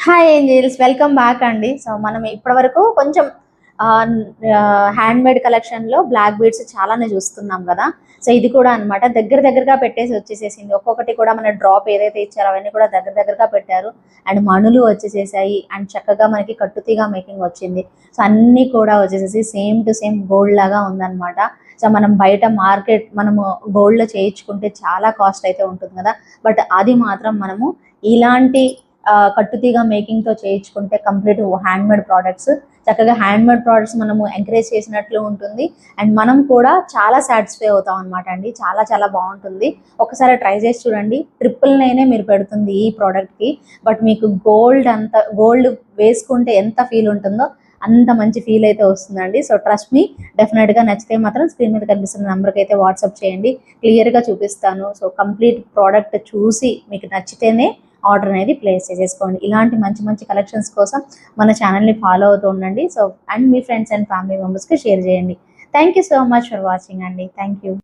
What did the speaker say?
Hi angels, welcome back అండి. So మనం ఇప్పటివరకు కొంచెం హ్యాండ్ మేడ్ కలెక్షన్లో బ్లాక్ బీడ్స్ చాలానే చూస్తున్నాం కదా. సో ఇది కూడా అనమాట దగ్గర దగ్గరగా పెట్టేసి వచ్చేసేసింది. ఒక్కొక్కటి కూడా మన డ్రాప్ ఏదైతే ఇచ్చారో అవన్నీ కూడా దగ్గర దగ్గరగా పెట్టారు. అండ్ మణులు వచ్చేసేసాయి. అండ్ చక్కగా మనకి కట్టుతీగా మేకింగ్ వచ్చింది. సో అన్నీ కూడా వచ్చేసేసి సేమ్ టు సేమ్ గోల్డ్ లాగా ఉందన్నమాట. సో మనం బయట మార్కెట్ మనము గోల్డ్లో చేయించుకుంటే చాలా కాస్ట్ అయితే ఉంటుంది కదా. బట్ అది మాత్రం మనము ఇలాంటి కట్టుతీగా మేకింగ్తో చేయించుకుంటే కంప్లీట్ హ్యాండ్ మేడ్ ప్రోడక్ట్స్, చక్కగా హ్యాండ్ మేడ్ ప్రోడక్ట్స్ మనము ఎంకరేజ్ చేసినట్లు ఉంటుంది. అండ్ మనం కూడా చాలా సాటిస్ఫై అవుతాం అనమాట అండి. చాలా చాలా బాగుంటుంది. ఒకసారి ట్రై చేసి చూడండి. 999 మీరు పెడుతుంది ఈ ప్రోడక్ట్కి. బట్ మీకు గోల్డ్ వేసుకుంటే ఎంత ఫీల్ ఉంటుందో అంత మంచి ఫీల్ అయితే వస్తుందండి. సో ట్రస్ట్ మీ, డెఫినెట్గా నచ్చితే మాత్రం స్క్రీన్ మీద కనిపిస్తున్న నెంబర్కి అయితే వాట్సాప్ చేయండి. క్లియర్గా చూపిస్తాను. సో కంప్లీట్ ప్రోడక్ట్ చూసి మీకు నచ్చితేనే ఆర్డర్ అనేది ప్లేస్ చేసేసుకోండి. ఇలాంటి మంచి మంచి కలెక్షన్స్ కోసం మన ఛానల్ని ఫాలో అవుతూ ఉండండి. సో అండ్ మీ ఫ్రెండ్స్ అండ్ ఫ్యామిలీ మెంబర్స్కి షేర్ చేయండి. Thank you so much for watching అండి. Thank you.